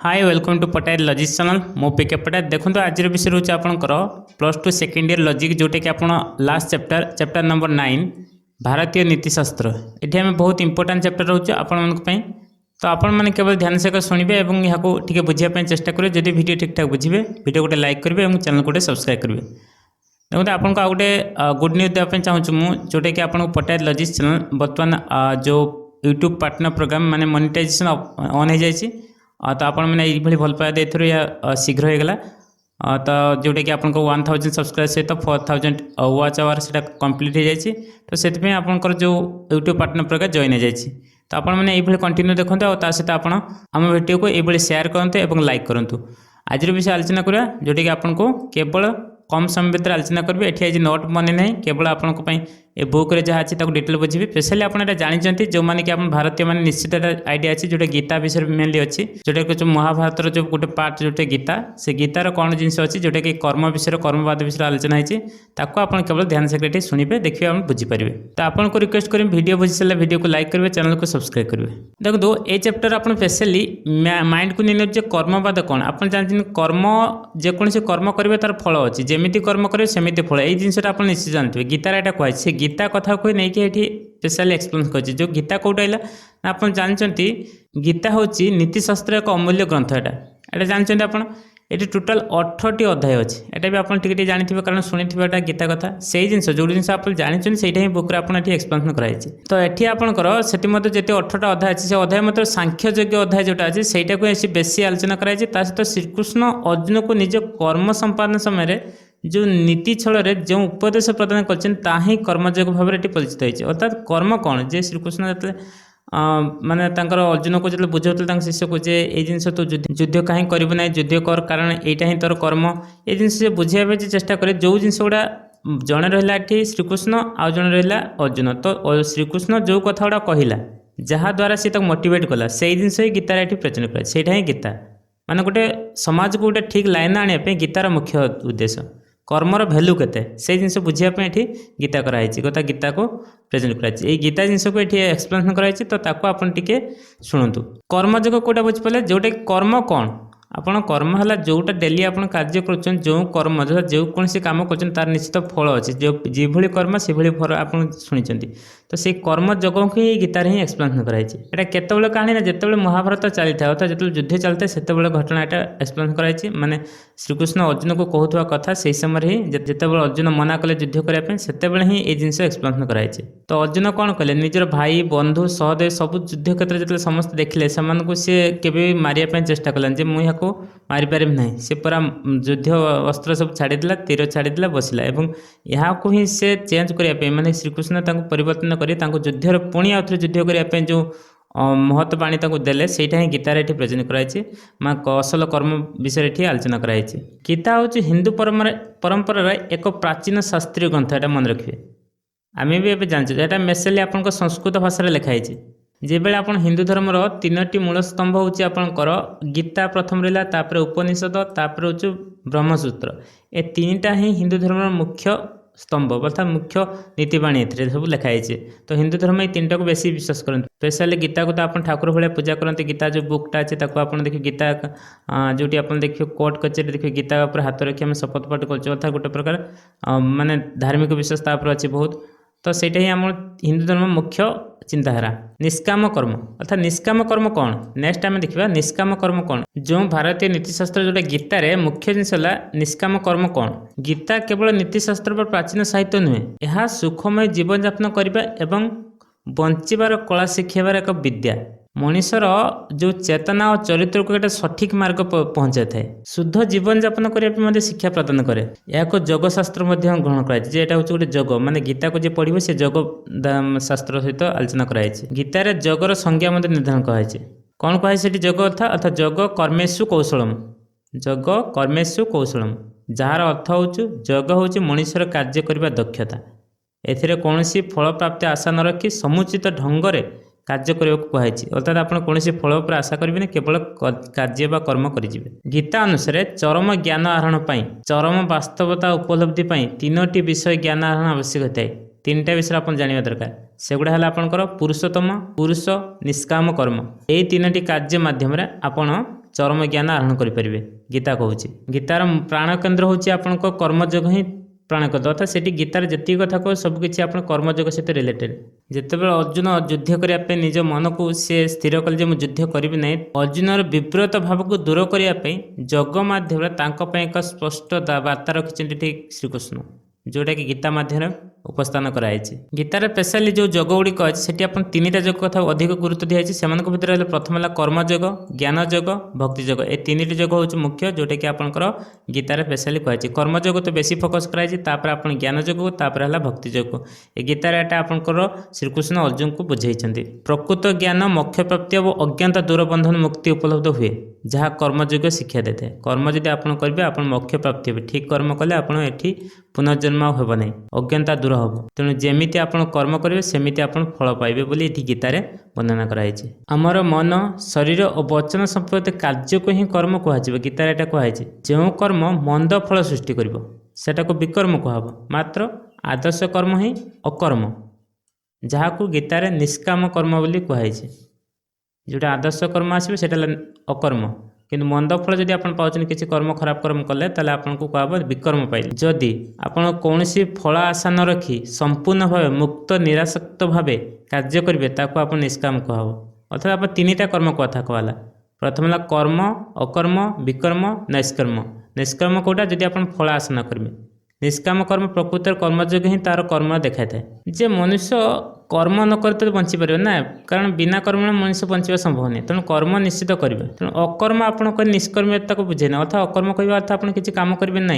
Hi welcome to Pattayat logics channel मो P.K पट्टायत देखो आज विषय रोचे आपंकर +2 सेकेंड ईयर लॉजिक जोटा कि आप लास्ट चैप्टर नंबर 9 भारतीय नीतिशास्त्र ये आम बहुत इंपोर्टेंट चैप्टर रोचे आपण तो आपण मैंने केवल ध्यान से शुणे और यहाँ टे बुझापी चेष्टा करेंगे जदि वीडियो ठीक ठाक बुझे वीडियो गोटे लाइक करेंगे और चैनल को सब्सक्राइब करेंगे। देखते आपको गोटे गुड न्यूज देवाई चाहूँ मुझे जोटा कि आपको पट्टायत लॉजिक्स चैनल बर्तमान जो यूट्यूब पार्टनर प्रोग्राम माने मोनेटाइजेशन ऑन हो जाए तो आपण मैंने ये भल पाया देथर या शीघ्र होगला तो जोटा कि आपको 1000 सब्सक्राइब सहित 4000 वाच आवर से कंप्लीट हो जाए तो से आपंकर जो यूट्यूब पार्टनर प्रोग्राम जॉइन हो जाए तो आप मैंने ये कंटिन्यू देखते और सहित आप आम वीडियो को ये शेयर करते और लाइक करूँ। आज विषय आलोचना करा जोटा कि आपको केवल कम समय भर आलोचना करेंगे। ये आज नोट बने ना केवल आपंप ए बुक रे जहाँ अच्छी डिटेल बुझे स्पेशली आप जानते जो मैंने कि भारतीय मैंने निश्चित आइडिया अच्छी जोटा गीता विषय मेनली अच्छी जोटा कि महाभारत जो गोटे पार्ट जोटा गीता से गीतार कौन जिनस अच्छी जोटा कि कर्म विषय कर्मवाद विषय आलोचना होती आप केवल ध्यान से शुणे देखिए आप बुझीपारे। तो आपको रिक्वेस्ट करें वीडियो बुझी सारे वीडियो को लाइक करेंगे चैनल को सब्सक्राइब करेंगे। देखो ये चैप्टर आप स्पेशली माइंड को नहीं जे कर्मवाद कौन आप जानते कर्म जेकोसी कर्म करेंगे तार फल अच्छी जमी कर्म करेंगे सेमती फल ये जिनसा आप निश्चित जानते गीतार यहाँ कहुए से गीता कथा को नहीं ये स्पेशली एक्सप्लेन कर जो गीता कौट आइला आप जानते गीता हूँ नीतिशास्त्र एक अमूल्य ग्रंथ यहाँ जानते आप ये टोटाल 18टी अध्याय अच्छी यहाँ भी आप जानते कारण शुणी गीता कथा से जिन जो जिन आप जानते से ही बुक आप एक्सप्लेन कराई तो ये आपंकर से जिते 18टा अध्याय अच्छी से अध्याय मतलब सांख्ययोग्य अध्याय जोटा अच्छे सहीटा को बेसी आलोचना कराई सहित श्रीकृष्ण अर्जुन को निज कर्म संपादन समय जो नीति छल जो उपदेश प्रदान कर कर्मयोग भाव में परिचित होती अर्थात कर्म कौन जे श्रीकृष्ण जो माने अर्जुन को जो बुझाते शिष्य को जे ये जिन तो युद्ध कहीं करू ना युद्ध कर कारण यहाँ ही तोर कर्म ये जिन बुझाई चेष्टा करे जो जिन गुड़ा जड़े रहा श्रीकृष्ण आउ जड़े रहा अर्जुन तो श्रीकृष्ण जो कथा गुड़ा कहला जहाद्वारा सी मोटिवेट कला से जिन ही गीतार ये प्रचलित कराए से ही गीता माने गोटे समाज को गोटे ठीक लाइन आने गीतार मुख्य उद्देश्य कर्मर भैल्यू केते से जिन बुझापी ये गीता कराई गीता को प्रेजेंट कराई गीता जिन को ये एक्सप्लेन कराई तो आप शुणु कर्मयोग कौटा बुझिपारे जोटा कर्म कौन आपन कर्म है जोटा डेली आप कार्य कर जो कर्म जो कौन काम कर तार निश्चित फल अच्छे जो जीभली कर्म से फल आप शुणी तो से कर्म योग ही गीतार ही एक्सप्लेन कराई यहाँ केतबे कहानी ना जिते महाभारत चली था अर्थात जो युद्ध चलता है से घटना यहाँ एक्सप्लेन कराई माने श्रीकृष्ण अर्जुन को कहूवा कथा से समय ही जिते अर्जुन मना कले युद्ध करने से ही ये जिन एक्सप्लेन कराई तो अर्जुन कौन कले निजर भाई बंधु सहदेव सब युद्ध क्षेत्र जो समस्त देखिले से केवे मारिया चेष्टा कलान मुझे को मारिपारे ना से पूरा युद्ध अस्त्र सब छाड़ीदेला तीर छाड़ीदेला बसला और यहाँ को ही से चेंज करने माने श्रीकृष्ण परिवर्तन करी युद्धर पुणी आउ थे युद्ध करने जो महत्व बाणी देले सेटा ही गीतार ये प्रेजेंट कराई माँ असल कर्म विषय ये आलोचना कराई। गीता हूँ हिंदू परंपरार एक प्राचीन शास्त्रीय ग्रंथ यहाँ मन रखिए आम भी जानते यहाँ मेसेली आप संस्कृत भाषा लिखाई जे बेले आप हिंदू धर्मर 3टी मूल स्तंभ हूँ आपंकर गीता प्रथम रहा तापर उपनिषद तापर हूँ ब्रह्मसूत्र ए 3टा ही हिंदू धर्मर मुख्य स्तंभ अर्थात मुख्य नीतिबाणी ए सब लिखाई तो हिंदू धर्म ये 3टा को बेसी विश्वास करते स्पेशली गीता को तो आप ठाकुर भाया पूजा करते गीता जो बुकटा अच्छे आप देखिए गीता जोटी आप देखिए कोर्ट कचेरी देखिए गीता पर हाथ रखी आम शपथ पाठ कर अर्थात गोटे प्रकार माने धार्मिक विश्वास अच्छी बहुत तो सेटा ही आम हिंदू धर्म मुख्य चिंताधारा। निष्काम कर्म अर्थात निष्काम कर्म कौन नेक्स्ट आम देखा निष्काम कर्म कौन जो भारतीय नीतिशास्त्र जोटा गीतार मुख्य जिनस निष्काम कर्म कौन गीता केवल नीतिशास्त्र पर प्राचीन साहित्य नुहे यह सुखमय जीवन यापन करने एवं बंचार कला शिखार एक विद्या मनीषर जो चेतना और चरित्र को एक सठिक मार्ग पहुंचा थाए शुद्ध जीवन यापन करने शिक्षा प्रदान करे या जगशास्त्र ग्रहण कराई हूँ गोटे जग माने गीता को जो पढ़ो से जग शास्त्र सहित आलोचना कराई गीतार जगर संज्ञा निर्धारण कराई कौन कहे से जग अर्थात जग कर्मेशु कौशलम जग कर्मेशु कौशलम जार अर्थ हूँ जग हूँ मनीषर कार्य करने दक्षता एथिरे कौन फल प्राप्ति आशा न रखी समुचित ढंग से कार्य करने को कहुई अर्थात आप कौन फल पर आशा करेंगे केवल कार्य बा कर्म करेंगे। गीता अनुसार चरम ज्ञान आहरण चरम वास्तवता उपलब्धि 3टी विषय ज्ञान आहरण आवश्यक होता है 3टा विषय आप जानवा दरकार सेगुड़ा है आपंकर पुरुषोत्तम पुरुष निष्काम कर्म यही 3टी कार्य मध्यम आपड़ चरम ज्ञान आहरण करेंगे। गीता कहूँ गीतार प्राण केन्द्र हूँ आपंक कर्मयोग ही प्राण केन्द्र, अर्थात से गीतार जी कथा कह सबकि आप कर्मयोग सहित रिलेटेड। जितेबाला अर्जुन युद्ध करने निज मन को सी स्थिर कले मुझे युद्ध करी ना, अर्जुनर विव्रत भाव को दूर करने जग मध्यम एक स्पष्ट वार्ता रखिंट श्रीकृष्ण, जोटा कि गीता माध्यम उपस्थान कराई। गीतार स्पेशली जो जग गुड़िक अच्छे से तीन टा जग कथा अधिक गुरुत्व दिखाई। से भर प्रथम है कर्मयोग, ज्ञान योग, भक्ति योग। ये तीन टी जग हूँ मुख्य, जोटा कि आपंकर गीतार स्पेशली कहुई। कर्मयोग तो बेसी फोकस कराई, आप ज्ञान योग, तापर है भक्ति योग। ये गीतार एटा आपंकर श्रीकृष्ण अर्जुन को बुझे। प्रकृत ज्ञान मोक्ष प्राप्ति और अज्ञानता दूरबंधन मुक्ति उपलब्ध हुए, जहाँ कर्मयोग शिक्षा देते। कर्म जदि आप करेंगे आप मोक्ष प्राप्ति हे। ठीक कर्म कले आप पुनर्जन्म हे ना, अज्ञानता दूर हम। तेणु जमी आप कर्म करेंगे सेमती आप फल पाइबे बोली ये गीतार वर्णना कराई। आमर मन शरीर और वचन संपर्क कार्य को ही कर्म कहुए। गीतार एटा कहुई जो कर्म मंद फल सृष्टि कर विकर्म कहब, मात्र आदर्श कर्म ही अकर्म, जहाँ को गीतार निष्काम कर्म बोली कहुई। जोटा आदर्श कर्म आसवे से अकर्म, किंतु मंद फल जदि आप पाँच किसी कर्म खराब कर्म कले ताले आपको कहब विकर्म पाइले। जदि आपड़ कौन फल आशा न रखी संपूर्ण भाव मुक्त निरासक्त भाव कार्य करेंगे ताको आप निष्काम कहब। अर्थात आप तीन टा कर्म कथा कहला। प्रथम है कर्म, अकर्म, विकर्म, निष्कर्म। निष्कर्म कौटा जदि आप फल आशा न करेंगे। निष्काम कर्म प्रकृत कर्मयोग ही तार कर्म देखा था। जे मनुष्य कर्म न करते तो बंची पारे ना, कारण बिना कर्म मनुष्य बंचा संभव नहीं। तेणु कर्म निश्चित करेंगे। तेणु अकर्म आप निष्कर्मियता को बुझे ना, अर्थात अकर्म कहवा अर्थ आप किसी काम करेंगे ना,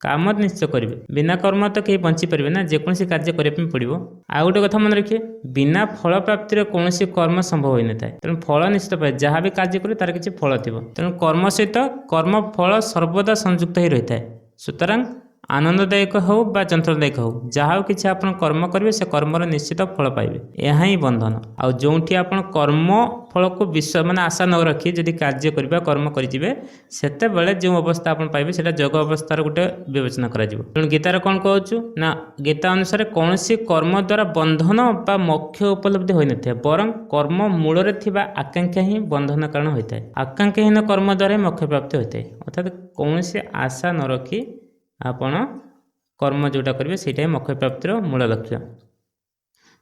काम निश्चय करेंगे। बिना कर्म तो कहीं बंची पारे ना, जेकोसी कार्य करने पड़ो। आउ गोटे कथा मन रखिए, बिना फल प्राप्तिर कौन कर्म संभव हो न था। तेणु फल निश्चित पाए, जहाँ भी कार्य करे तार किसी फल थी। तेणु कर्म सहित कर्म फल सर्वदा संयुक्त ही रही है। सुतरां आनंददायक हो बा यंत्रदायक हो, जहाँ किसी आप कर्म करेंगे से कर्मर निश्चित फल पाइबे। यह ही बंधन। आउ जो आप कर्म फल को विश्व माने आशा न रखी जदि कार्य करबा कर्म करेंगे सेते बेले जो अवस्था आप पाइबे से जग अवस्थार गोटे विवेचना करा। तेणु गीतार कौन कहूँ ना, गीता अनुसार कौन कर्म द्वारा बंधन बा मोक्ष उपलब्धि हो न, बरं कर्म मूल आकांक्षा ही बंधन कारण होता है। आकांक्षाहीन कर्म द्वारा मोक्ष प्राप्ति होता है। अर्थात कौन आशा न रखी आपण कर्म जोटा करेंगे से मोक्ष प्राप्तिर मूल लक्ष्य।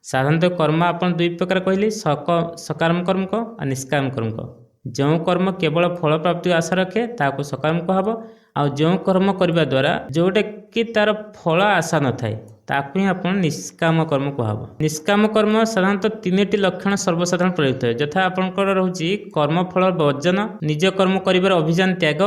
साधारणतः कर्म आप दुई प्रकार कहली, सकारात्मक कर्म को और निष्काम कर्म को। जो कर्म केवल फल प्राप्ति आशा रखे ताको सकारात्मक कहब, आ जो कर्म करने द्वारा जोटा कि तार फल आशा न थाए ताकू ही आप निष्काम कर्म कहब। निष्काम कर्म साधारणतः तीन टी लक्षण सर्वसाधारण प्रयुक्त है। यथा आपंकर रोचे कर्म फल वर्जन, निज कर्म कर अभियान त्याग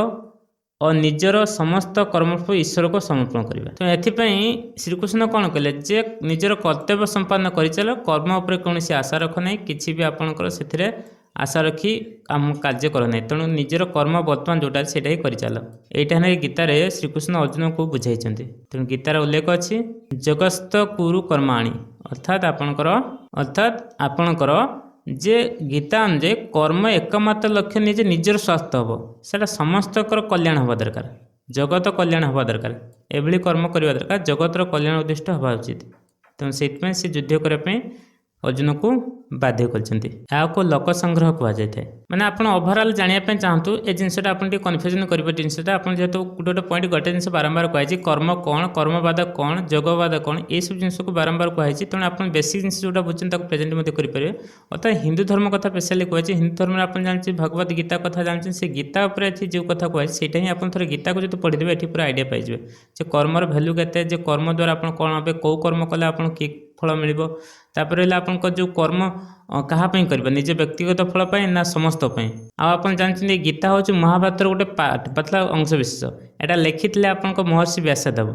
और निजर समस्त कर्मफल ईश्वर को समर्पण करवा। तो एथिपाई श्रीकृष्ण कौन कले जे निजर कर्तव्य संपादन कर चल, कर्म उपर कौन आशा रख ना, किसी भी आपंकर से आशा रखी आम कार्य कर ना। तेणु निजर कर्म वर्तमान जोटा से कर चल। यहाँ गीतार श्रीकृष्ण अर्जुन को बुझाई। तेणु गीतार उल्लेख अच्छी जगस्त कुरु कर्माणी, अर्थात आपणकर जे गीता अनुଯାୟୀ कर्म एकमात्र लक्ष्य नहीं निजर स्वास्थ्य हम, से समस्त कल्याण हवा दरकार, जगत कल्याण हवा दरकार। एभली कर्म करवा दरकार जगतर कल्याण उद्दिष्ट हवा उचित। तेणु से युद्ध करने अर्जुन को बाध्य कर लोक संग्रह कहुए। मैंने आप ओभरऑल जानापी चाहतु ए जिनसा आप कन्फ्यूजन करेंगे। जिनसा आप जेहतु गोटे पॉइंट गोटे जिन बारंबार कहुई कर्म कौन, कर्मवाद कौन, जगवाद कौन, ये सब जिन को बारंबार कहुई। तेणु आप बेसिक जिन जोटा बुझे प्रेजेंट करेंगे। अर्थात हिंदू धर्म कथा स्पेशली कहुई। हिंदू धर्म आप जानते भगवत गीता कथा जानते, से गीता उपर जो कथा कहुई से ही आप थे गीता को जो पढ़ीदेवे ये पूरा आइडिया पाइबे जे कर्मर भैल्यू के, कर्म द्वारा आप कौन हे, कौ कर्म कले आप फल मिल। तापर आप जो कर्म कहाँपाई करेंगे, निज व्यक्तिगत फल पाए ना समस्त पाई। आप जानते गीता हूँ महाभारतर गोटे पार्ट पतला अंश विशेष। यहाँ लिखी आप महर्षि व्यासदेव,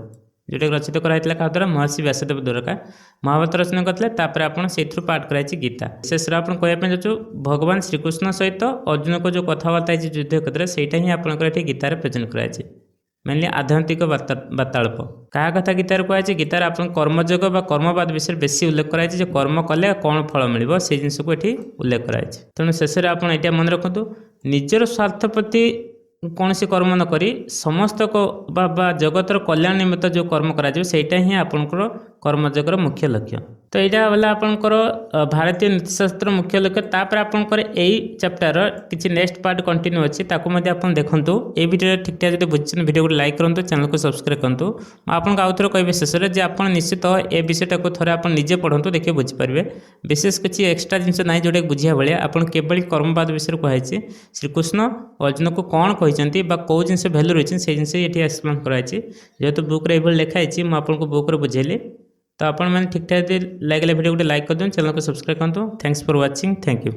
जोटा रचित कराई क्या द्वारा महर्षि व्यासदेव द्वारा महाभारत रचना करते। आप पाठ कराई गीता। विशेष आप कहूँ भगवान श्रीकृष्ण सहित अर्जुन को जो कथबार्ता युद्ध क्षेत्र से ही आपंकर गीतार प्रेजेंट कराई। मेनली आध्यात्मिक वार्तालाप क्या कथा गीतार कहुई। गीतार आप कर्मयोग बा कर्मवाद विषय बेसी उल्लेख कराई, कर्म कले कौन फल मिल से जिन को ये उल्लेख कराई। तेणु शेष में आप ये मन रखु निजर स्वार्थ प्रति कौन कर्म न करी समस्त को बा जगतर कल्याण निमित्त जो कर्म करा से ही आपंकर कर्मयोगर मुख्य लक्ष्य। तो यहाँ वाला आपंकर भारतीय नीतिशास्त्र मुख्य लक्ष्य तापर आपंकर यही चैप्टर किसी नेक्स्ट पार्ट कंटिन्यू अच्छी ताकू आप देखूँ ये वीडियो ठीक ठाक जो बुझे वीडियो को लाइक करूँ चैनल को सब्सक्राइब करूँ आपको आउ थे कह शेष में आप निश्चित ए विषयटा को थे आप निजे पढ़ू देखिए बुझीपारे विशेष किसी एक्सट्रा जिन ना जोटा बुझा भाया आपन केवल कर्मवाद विषय कहुई श्रीकृष्ण अर्जुन को कौन कहते कौ जिन भैल्यू रही से जिन ये एक्सप्लेन कराई जेहेतु बुक्रे ये लिखाई मुझे बुक्रे बुझेली तो आपण मैंने ठीक ठाक लगे वीडियो को लाइक कर दिखाँ चैनल को सब्सक्राइब करूँ thanks for watching thank you.